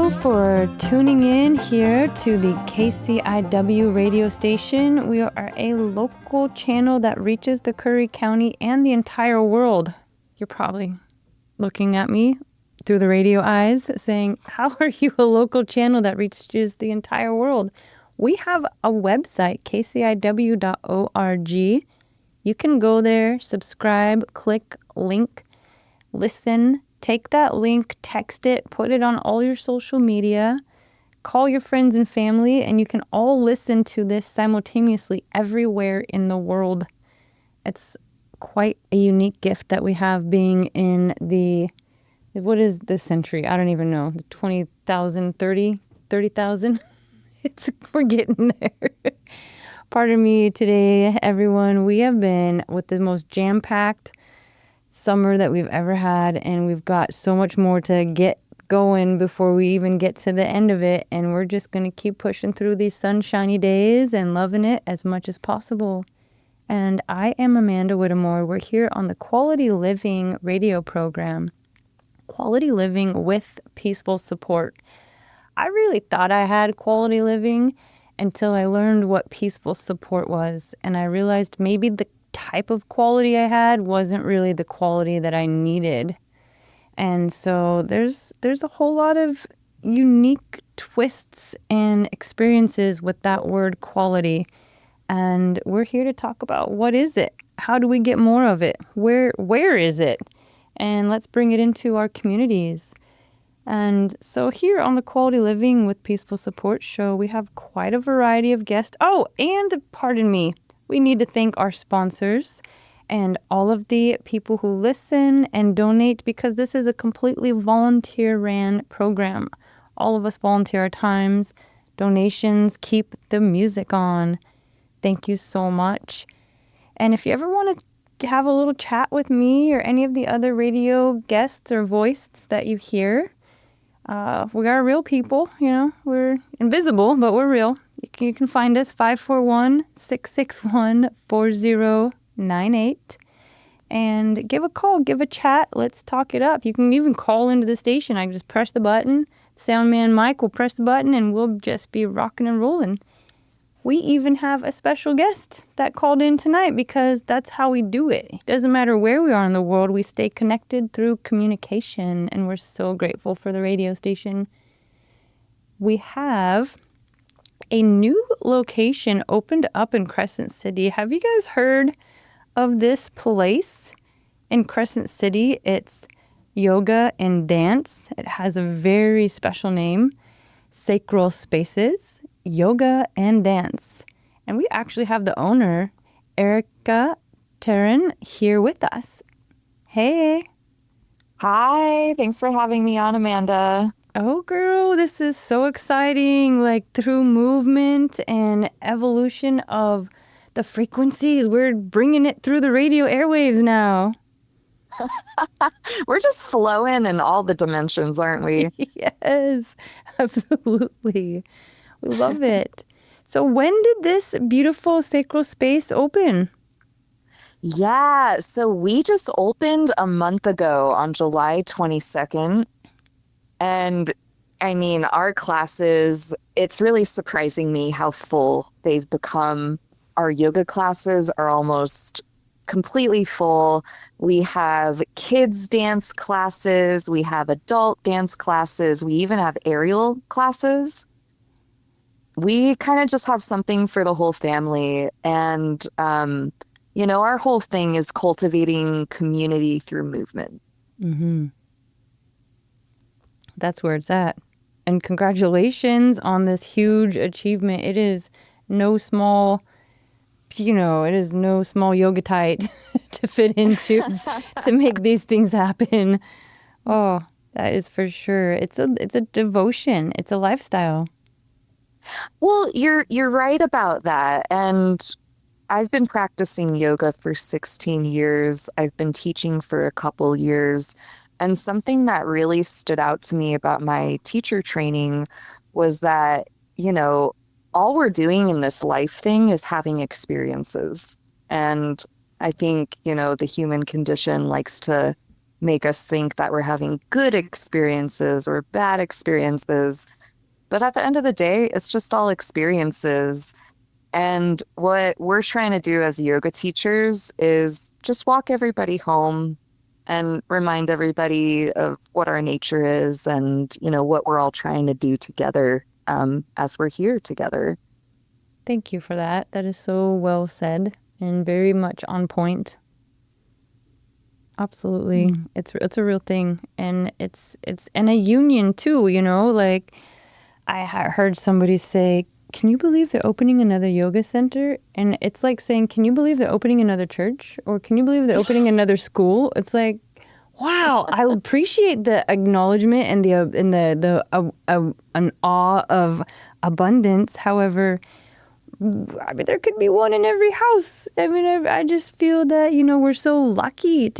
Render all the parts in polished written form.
you for tuning in here to the KCIW radio station. We are a local channel that reaches the Curry County and the entire world. You're probably looking at me through the radio eyes saying, how are you a local channel that reaches the entire world? We have a website, kciw.org. You can go there, subscribe, click link, listen. Take that link, text it, put it on all your social media, call your friends and family, and you can all listen to this simultaneously everywhere in the world. It's quite a unique gift that we have being in what is this century? I don't even know. 20,000, 30,000? We're getting there. Pardon me today, everyone. We have been with the most jam-packed summer that we've ever had, and we've got so much more to get going before we even get to the end of it, and we're just going to keep pushing through these sunshiny days and loving it as much as possible. And I am Amanda Whittemore. We're here on the Quality Living radio program, Quality Living with Peaceful Support. I really thought I had quality living until I learned what peaceful support was, and I realized maybe the type of quality I had wasn't really the quality that I needed. And so there's a whole lot of unique twists and experiences with that word quality. And we're here to talk about what is it? How do we get more of it? Where is it? And let's bring it into our communities. And so here on the Quality Living with Peaceful Support show, we have quite a variety of guests. Oh, and pardon me, we need to thank our sponsors and all of the people who listen and donate, because this is a completely volunteer-ran program. All of us volunteer our times. Donations keep the music on. Thank you so much. And if you ever want to have a little chat with me or any of the other radio guests or voices that you hear, we are real people. We're invisible, but we're real. You can find us 541-661-4098 and give a call, give a chat. Let's talk it up. You can even call into the station. I can just press the button. Sound man Mike will press the button and we'll just be rocking and rolling. We even have a special guest that called in tonight because that's how we do it. It doesn't matter where we are in the world. We stay connected through communication, and we're so grateful for the radio station. We have a new location opened up in Crescent City. Have you guys heard of this place in Crescent City? It's yoga and dance. It has a very special name, Sacral Spaces, Yoga and Dance. And we actually have the owner, Erica Tarens, here with us. Hey. Hi, thanks for having me on, Amanda. Oh, girl, this is so exciting. Like, through movement and evolution of the frequencies, we're bringing it through the radio airwaves now. We're just flowing in all the dimensions, aren't we? Yes, absolutely. We love it. So when did this beautiful sacral space open? Yeah, so we just opened a month ago on July 22nd. And I mean, our classes, it's really surprising me how full they've become. Our yoga classes are almost completely full. We have kids dance classes. We have adult dance classes. We even have aerial classes. We kind of just have something for the whole family. And, our whole thing is cultivating community through movement. Mm-hmm. That's where it's at. And congratulations on this huge achievement. It is no small, yoga tight to fit into to make these things happen. Oh, that is for sure. It's a devotion. It's a lifestyle. Well, you're right about that. And I've been practicing yoga for 16 years. I've been teaching for a couple years. And something that really stood out to me about my teacher training was that, all we're doing in this life thing is having experiences. And I think, the human condition likes to make us think that we're having good experiences or bad experiences. But at the end of the day, it's just all experiences. And what we're trying to do as yoga teachers is just walk everybody home and remind everybody of what our nature is and, what we're all trying to do together as we're here together. Thank you for that. That is so well said and very much on point. Absolutely. It's a real thing, and it's and a union too, like heard somebody say, "Can you believe they're opening another yoga center?" And it's like saying, "Can you believe they're opening another church?" Or "Can you believe they're opening another school?" It's like, wow, I appreciate the acknowledgement and an awe of abundance. However, I mean, there could be one in every house. I mean, I just feel that, we're so lucky.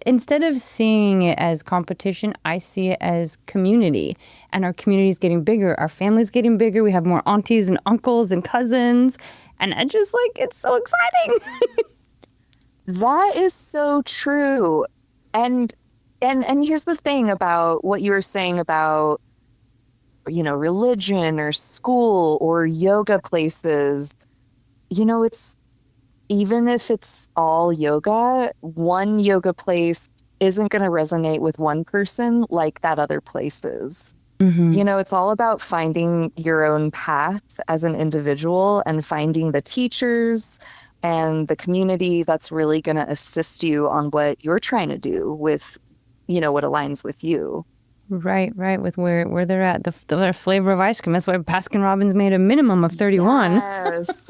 Instead of seeing it as competition, I see it as community. And our community is getting bigger. Our family's getting bigger. We have more aunties and uncles and cousins. And I just it's so exciting. That is so true. And and here's the thing about what you were saying about, religion or school or yoga places. It's even if it's all yoga, one yoga place isn't going to resonate with one person like that other place is. It's all about finding your own path as an individual and finding the teachers and the community that's really going to assist you on what you're trying to do with, what aligns with you. Right, with where they're at, the flavor of ice cream. That's why Baskin Robbins made a minimum of 31. Yes.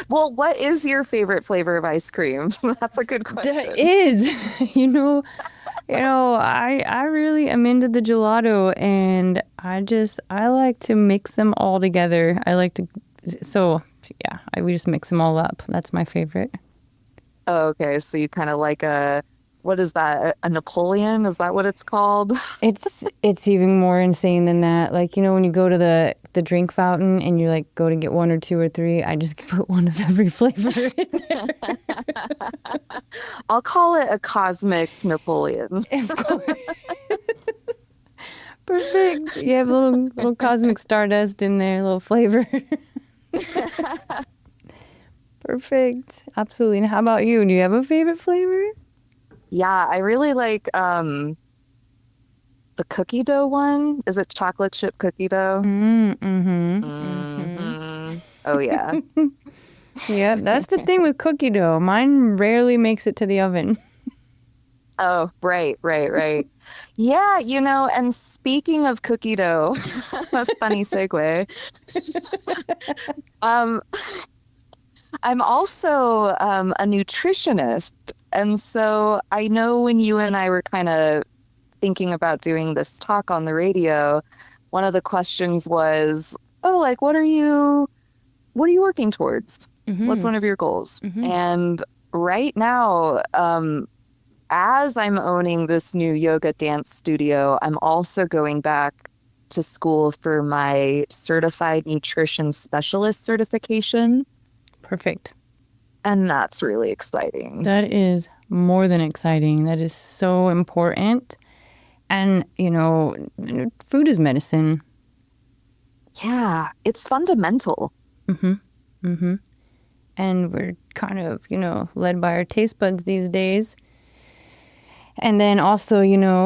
Well, what is your favorite flavor of ice cream? That's a good question. That is, I really am into the gelato, and I like to mix them all together. We just mix them all up. That's my favorite. Oh, okay, so you kind of like what is that? A Napoleon? Is that what it's called? It's even more insane than that. Like, when you go to the drink fountain and you go to get one or two or three, I just put one of every flavor in there. I'll call it a cosmic Napoleon. Of course. Perfect. You have a little cosmic stardust in there, a little flavor. Perfect. Absolutely. And how about you? Do you have a favorite flavor? Yeah, I really like the cookie dough one. Is it chocolate chip cookie dough? Oh yeah. Yeah, that's the thing with cookie dough. Mine rarely makes it to the oven. Oh, right. Yeah, and speaking of cookie dough, a funny segue. Um, I'm also a nutritionist. And so I know when you and I were kind of thinking about doing this talk on the radio, one of the questions was, oh, like, what are you working towards? What's one of your goals? And right now, as I'm owning this new yoga dance studio, I'm also going back to school for my certified nutrition specialist certification. Perfect. And that's really exciting. That is more than exciting. That is so important. And, food is medicine. Yeah, it's fundamental. And we're kind of, led by our taste buds these days. And then also,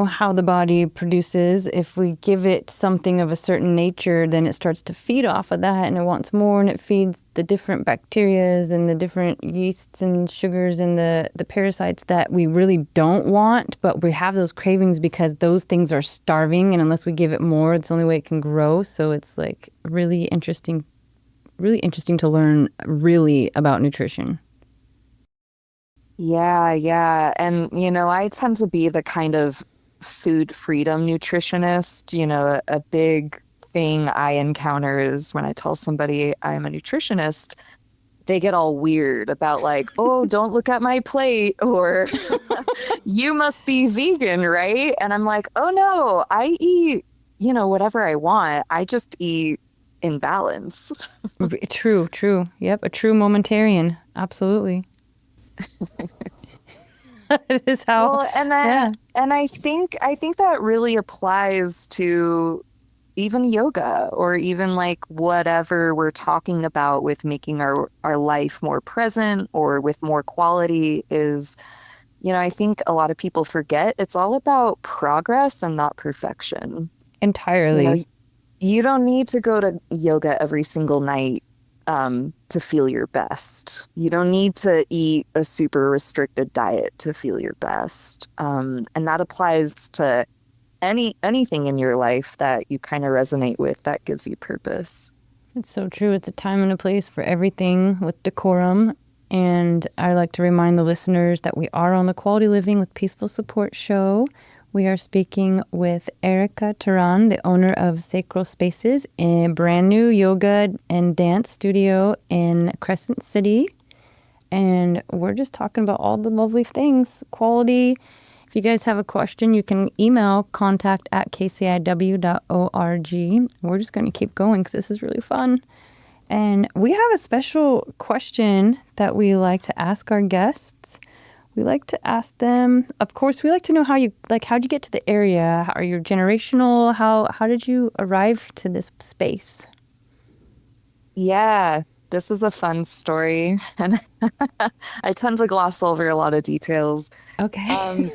how the body produces. If we give it something of a certain nature, then it starts to feed off of that and it wants more, and it feeds the different bacterias and the different yeasts and sugars and the parasites that we really don't want, but we have those cravings because those things are starving, and unless we give it more, it's the only way it can grow. So it's really interesting to learn really about nutrition. Yeah. And, I tend to be the kind of food freedom nutritionist. A big thing I encounter is when I tell somebody I'm a nutritionist, they get all weird about oh, don't look at my plate, or you must be vegan, right? And I'm like, oh no, I eat, whatever I want. I just eat in balance. True. Yep, a true momentarian. Absolutely. It is how, Well, yeah, and I think that really applies to even yoga or even like whatever we're talking about with making our life more present or with more quality is, I think a lot of people forget it's all about progress and not perfection. You know, entirely. you don't need to go to yoga every single night to feel your best. You don't need to eat a super restricted diet to feel your best. And that applies to anything in your life that you kind of resonate with that gives you purpose. It's so true. It's a time and a place for everything with decorum. And I like to remind the listeners that we are on the Quality Living with Peaceful Support show. We are speaking with Erica Tarens, the owner of Sacral Spaces, a brand new yoga and dance studio in Crescent City. And we're just talking about all the lovely things, quality. If you guys have a question, you can email contact@kciw.org. We're just going to keep going because this is really fun. And we have a special question that we like to ask our guests. We like to ask them, of course, we like to know how'd you get to the area? Are you generational? How did you arrive to this space? Yeah, this is a fun story, and I tend to gloss over a lot of details. Okay. Um,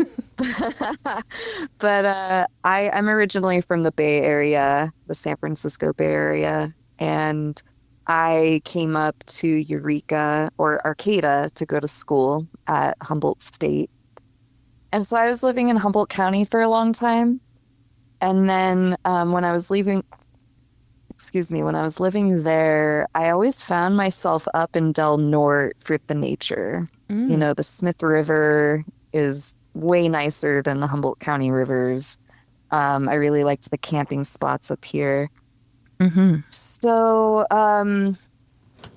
but I'm originally from the Bay Area, the San Francisco Bay Area, and I came up to Eureka or Arcata to go to school at Humboldt State. And so I was living in Humboldt County for a long time. And then when I was leaving, excuse me, when I was living there, I always found myself up in Del Norte for the nature. Mm. The Smith River is way nicer than the Humboldt County rivers. I really liked the camping spots up here. Mm-hmm. So, I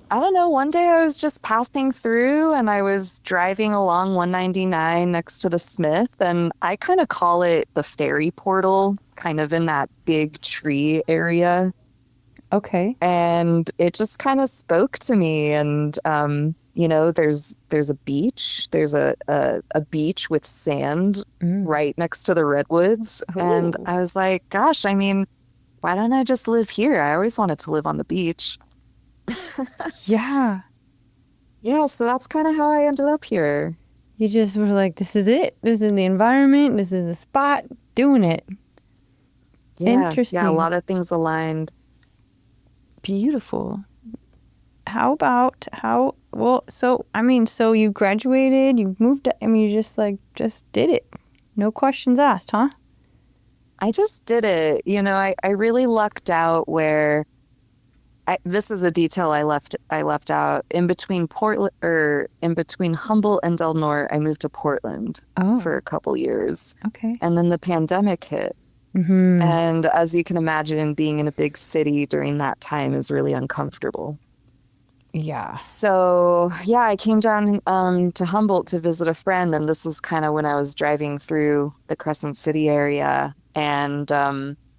don't know, one day I was just passing through and I was driving along 199 next to the Smith, and I kind of call it the ferry portal, kind of in that big tree area. Okay. And it just kind of spoke to me. And there's a beach, there's a beach with sand Mm. right next to the redwoods. And Ooh. I was like, gosh, I mean, why don't I just live here? I always wanted to live on the beach. Yeah. Yeah, so that's kind of how I ended up here. You just were like, this is it. This is the environment. This is the spot. Doing it. Yeah, a Interesting. lot of things aligned. Beautiful. So you graduated, you moved, you just did it. No questions asked, huh? I just did it. I really lucked out where this is a detail I left out. In between Portland or in between Humboldt and Del Norte, I moved to Portland Oh, for a couple years. okay. And then the pandemic hit. Mm-hmm. And as you can imagine, being in a big city during that time is really uncomfortable. Yeah. So yeah, I came down to Humboldt to visit a friend, and this is kind of when I was driving through the Crescent City area. And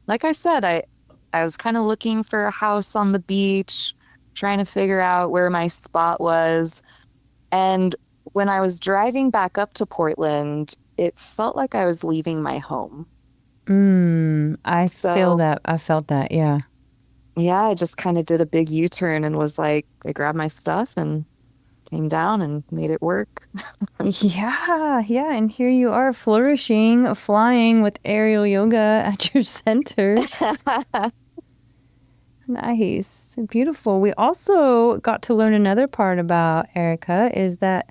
like I said, I was kind of looking for a house on the beach, trying to figure out where my spot was. And when I was driving back up to Portland, it felt like I was leaving my home. I feel So that. I felt that. Yeah. yeah, I just kind of did a big U-turn and was like, I grabbed my stuff and came down and made it work. Yeah. Yeah. And here you are flourishing, flying with aerial yoga at your center. Nice. Beautiful. We also got to learn another part about Erica is that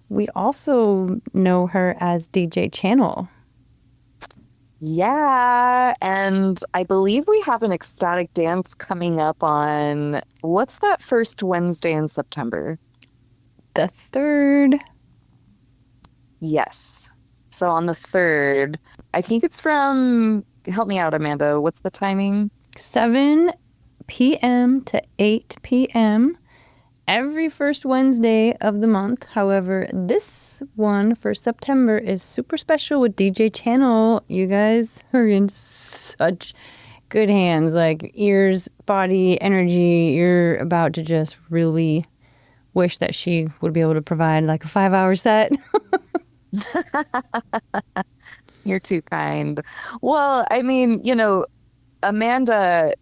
we also know her as DJ Channel. Yeah, and I believe we have an ecstatic dance coming up on what's that first Wednesday in September? The third, Yes. So on the 3rd, I think it's from, help me out, Amanda, what's the timing? 7 p.m. to 8 p.m. every first Wednesday of the month. However, this one for September is super special with DJ Channel. You guys are in such good hands, like ears, body, energy. You're about to just really wish that she would be able to provide like a 5-hour set. You're too kind. Well, I mean, Amanda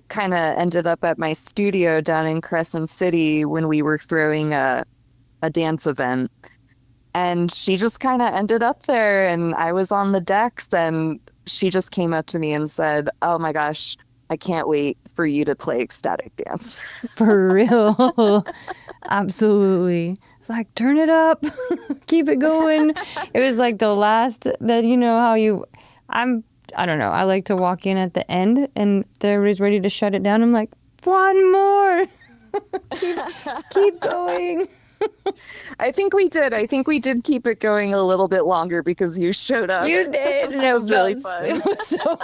kind of ended up at my studio down in Crescent City when we were throwing a dance event. And she just kind of ended up there, and I was on the decks, and she just came up to me and said, "Oh my gosh, I can't wait for you to play ecstatic dance." For real. Absolutely. It's like, turn it up, keep it going. It was like the last that, how I'm, I don't know. I like to walk in at the end and everybody's ready to shut it down. I'm like, one more, keep, keep going. I think we did. I think we did keep it going a little bit longer because you showed up. You did. And It was really fun. it was so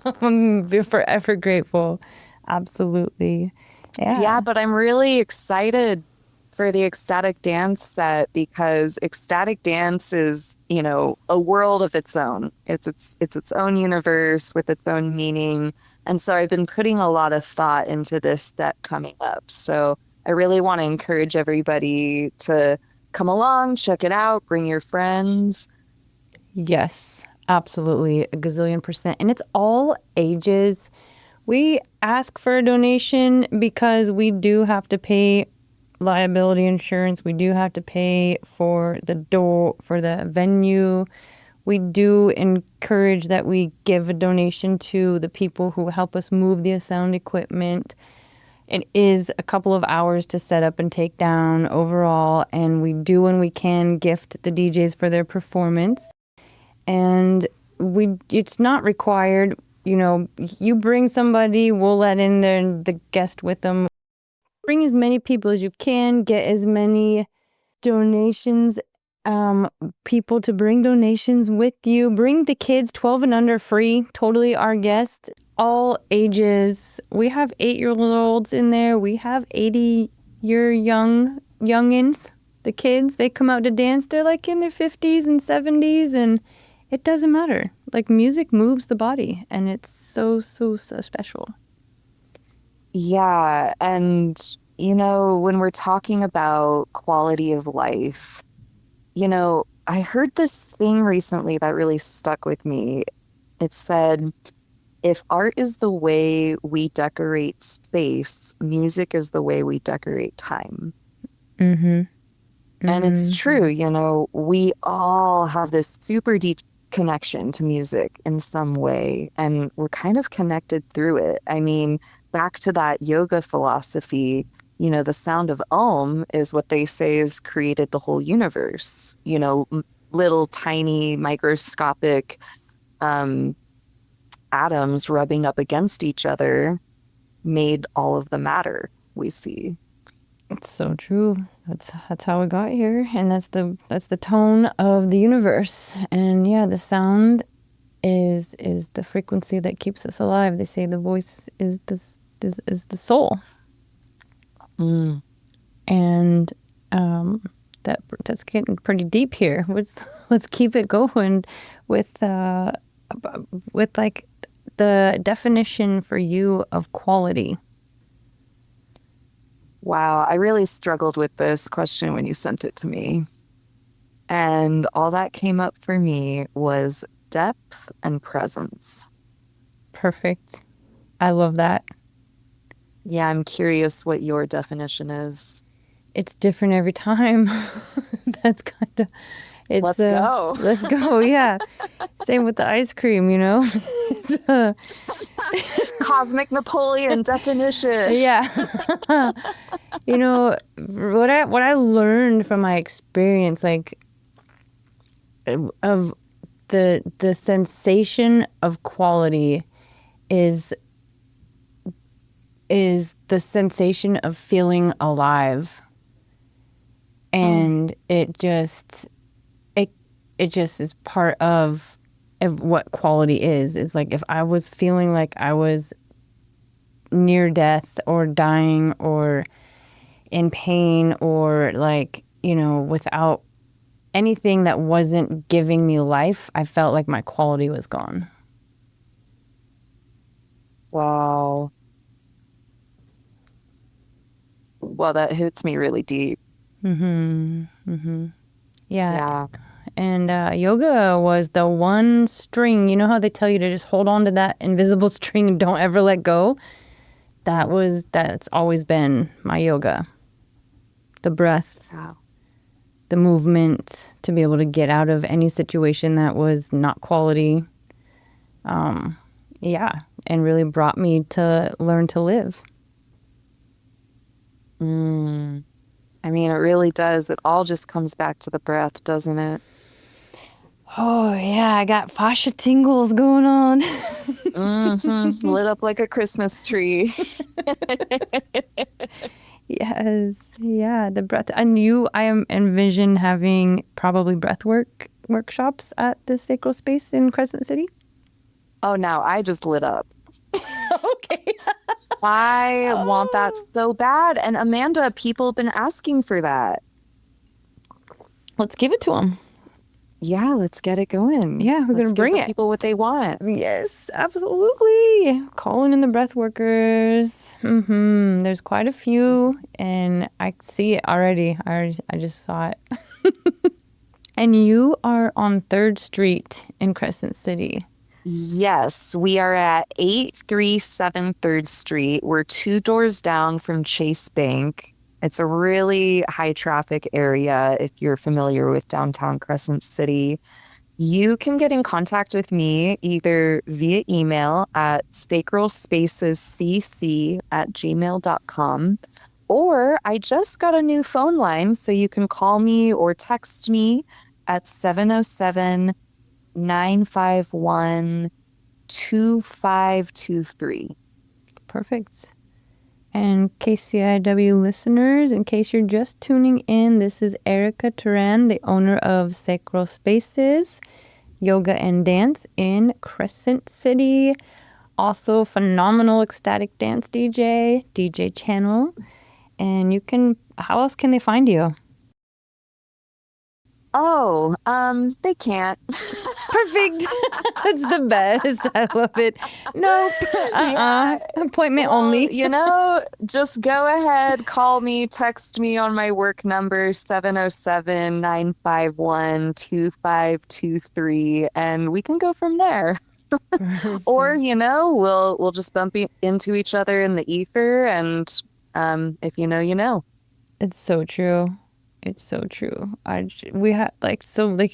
awesome. I'm forever grateful. Absolutely. Yeah, Yeah. but I'm really excited for the ecstatic dance set because ecstatic dance is, a world of its own. It's its own universe with its own meaning. And so I've been putting a lot of thought into this set coming up. So I really want to encourage everybody to come along, check it out, bring your friends. Yes, absolutely. A gazillion percent. And it's all ages. We ask for a donation because we do have to pay liability insurance. We do have to pay for the door, for the venue. We do encourage that we give a donation to the people who help us move the sound equipment. It is a couple of hours to set up and take down overall, and we do when we can gift the DJs for their performance. And it's not required. You bring somebody, we'll let in the guest with them. Bring as many people as you can, get as many donations, people to bring donations with you. Bring the kids, 12 and under, free, totally our guest. All ages. We have 8-year-olds in there. We have 80-year youngins. The kids, they come out to dance. They're like in their 50s and 70s, and it doesn't matter. Like, music moves the body, and it's so, so, so special. Yeah, and when we're talking about quality of life, I heard this thing recently that really stuck with me. It said, if art is the way we decorate space, music is the way we decorate time. Mm-hmm. And it's Mm-hmm. true, we all have this super deep connection to music in some way, and we're kind of connected through it. I mean, back to that yoga philosophy, the sound of Om is what they say has created the whole universe. Little tiny microscopic um, atoms rubbing up against each other made all of the matter we see. It's so true. That's how we got here, and that's the tone of the universe. And yeah, the sound is the frequency that keeps us alive. They say the voice is the soul, Mm. and that's getting pretty deep here. Let's keep it going with like the definition for you of quality. Wow, I really struggled with this question when you sent it to me. And all that came up for me was depth and presence. Perfect. I love that. Yeah, I'm curious what your definition is. It's different every time. That's kind of it's Let's go. let's go. Yeah. Same with the ice cream, It's, Cosmic Napoleon definition. yeah. What I learned from my experience, like, of the sensation of quality is the sensation of feeling alive. Mm. And it just is part of what quality is. It's like, if I was feeling like I was near death or dying or in pain, or like, without anything that wasn't giving me life, I felt like my quality was gone. Wow. Well, that hits me really deep. Mm-hmm. Mm-hmm. Yeah. Yeah. And yoga was the one string. You know how they tell you to just hold on to that invisible string and don't ever let go? That's always been my yoga. The breath, Wow. the movement, to be able to get out of any situation that was not quality. Yeah, and really brought me to learn to live. Mm. I mean, it really does. It all just comes back to the breath, doesn't it? Oh, yeah, I got fascia tingles going on. Lit up like a Christmas tree. Yes, yeah, the breath. I am envision having probably breath workshops at the Sacral Space in Crescent City. Oh, now I just lit up. Okay. I want that Oh. so bad. And Amanda, people have been asking for that. Let's give it to them. Yeah, let's get it going. Yeah, we're gonna Let's give bring the it. people what they want. Yes, absolutely. Calling in the breath workers. There's quite a few, and I see it already. I just saw it. And you are on 3rd Street in Crescent City. Yes, we are at 837 3rd Street. We're 2 doors down from Chase Bank. It's a really high traffic area if you're familiar with downtown Crescent City. You can get in contact with me either via email at sacralspacescc@gmail.com, or I just got a new phone line, so you can call me or text me at 707-951-2523. Perfect. And KCIW listeners, in case you're just tuning in, this is Erica Tarens, the owner of Sacral Spaces, Yoga and Dance in Crescent City. Also, phenomenal ecstatic dance DJ channel. And how else can they find you? Oh, they can't. Perfect. That's the best. I love it. Nope. Yeah. Appointment Well, only. just go ahead, call me, text me on my work number, 707-951-2523, and we can go from there. Or, Perfect. we'll just bump into each other in the ether, and if you know, you know. It's so true. It's so true. We had like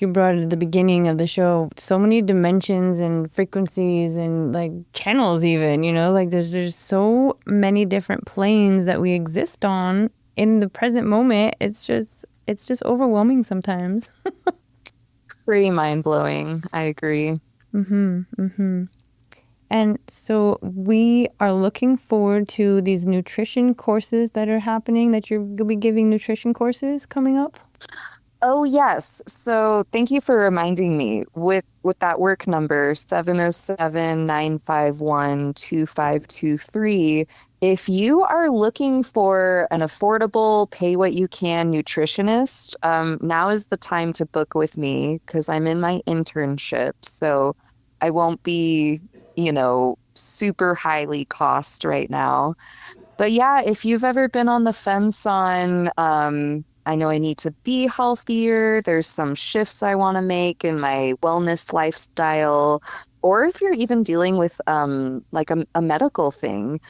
you brought it at the beginning of the show, so many dimensions and frequencies and like channels even, like there's so many different planes that we exist on in the present moment. It's just overwhelming sometimes. Pretty mind-blowing. I agree. And so we are looking forward to these nutrition courses that are happening, that you'll be giving nutrition courses coming up. Oh yes. So thank you for reminding me with that work number 707-951-2523. If you are looking for an affordable pay what you can nutritionist, now is the time to book with me because I'm in my internship. So I won't be, super highly cost right now. But yeah, if you've ever been on the fence on, I know I need to be healthier, there's some shifts I want to make in my wellness lifestyle, or if you're even dealing with like a medical thing,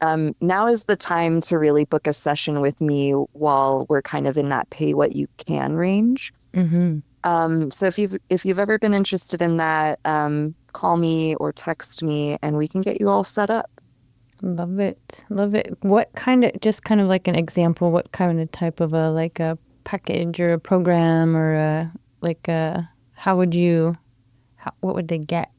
now is the time to really book a session with me while we're kind of in that pay what you can range. Mm-hmm. So if you've ever been interested in that, call me or text me and we can get you all set up. Love it. Love it. Just kind of like an example, what kind of type of like a package or a program or how would what would they get?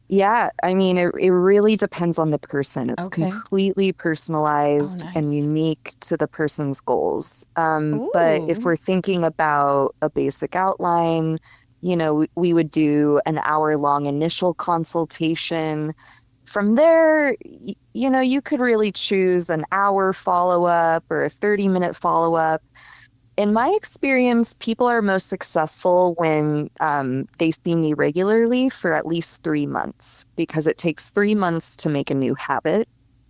Yeah, I mean, it really depends on the person. It's Okay. completely Oh, personalized and nice. unique to the person's goals. But if Ooh. we're thinking about a basic outline, we would do an hour-long initial consultation. From there, you could really choose an hour follow-up or a 30-minute follow-up. In my experience, people are most successful when they see me regularly for at least 3 months because it takes 3 months to make a new habit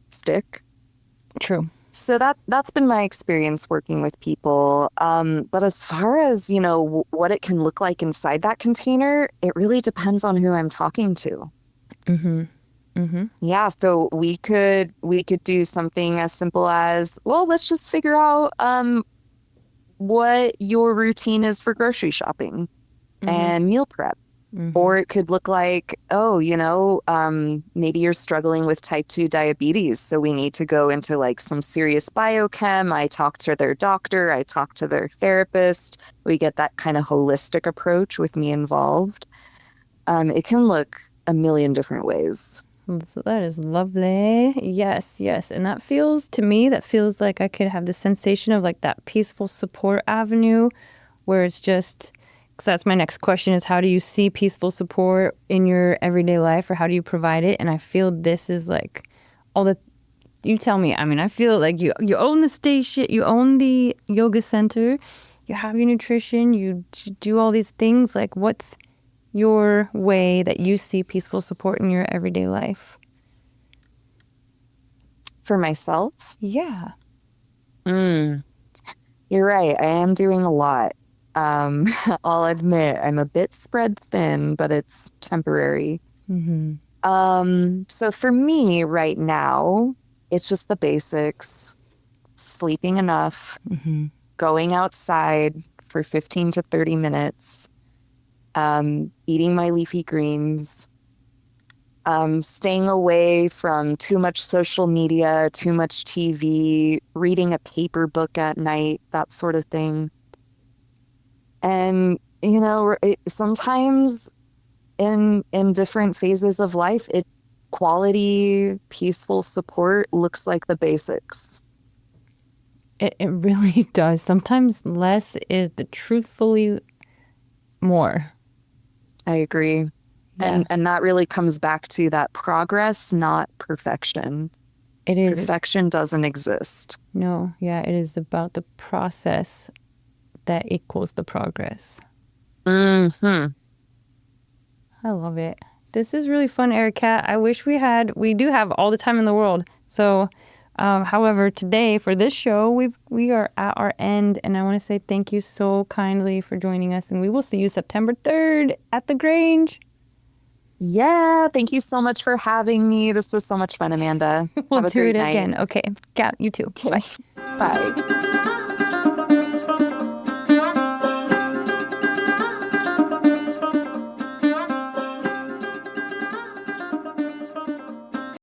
stick. True. So that's been my experience working with people. But as far as, what it can look like inside that container, it really depends on who I'm talking to. Mm-hmm. Mm-hmm. Yeah, so we could do something as simple as, well, let's just figure out what your routine is for grocery shopping Mm-hmm. and meal prep. Mm-hmm. Or it could look like, oh, maybe you're struggling with type 2 diabetes. So we need to go into like some serious biochem. I talk to their doctor, I talk to their therapist. We get that kind of holistic approach with me involved. It can look a million different ways. So that is lovely. Yes, yes. And that feels, to me, that feels like I could have the sensation of like that peaceful support avenue where it's just, because that's my next question is how do you see peaceful support in your everyday life or how do you provide it? And I feel this is like all the, you tell me, I mean, I feel like you own the station, you own the yoga center, you have your nutrition, you do all these things. Like what's your way that you see peaceful support in your everyday life? For myself, Yeah. mm, you're right. I am doing a lot. Um, I'll admit I'm a bit spread thin, but it's temporary. Mm-hmm. So for me right now, it's just the basics, sleeping enough, Mm-hmm. going outside for 15 to 30 minutes, eating my leafy greens, staying away from too much social media, too much TV, reading a paper book at night, that sort of thing. And, sometimes in different phases of life, quality, peaceful support looks like the basics. It really does. Sometimes less is the truthfully more. I agree. Yeah, And that really comes back to that progress, not perfection. it is. Perfection doesn't exist. No, yeah, it is about the process that equals the progress. Hmm. I love it. This is really fun, Erica. I wish we do have all the time in the world. So, however, today for this show, we are at our end, and I want to say thank you so kindly for joining us, and we will see you September 3rd at the Grange. Yeah, thank you so much for having me. This was so much fun, Amanda. We'll Have a do it great night. again. Okay, yeah, you too. Okay, Bye. bye.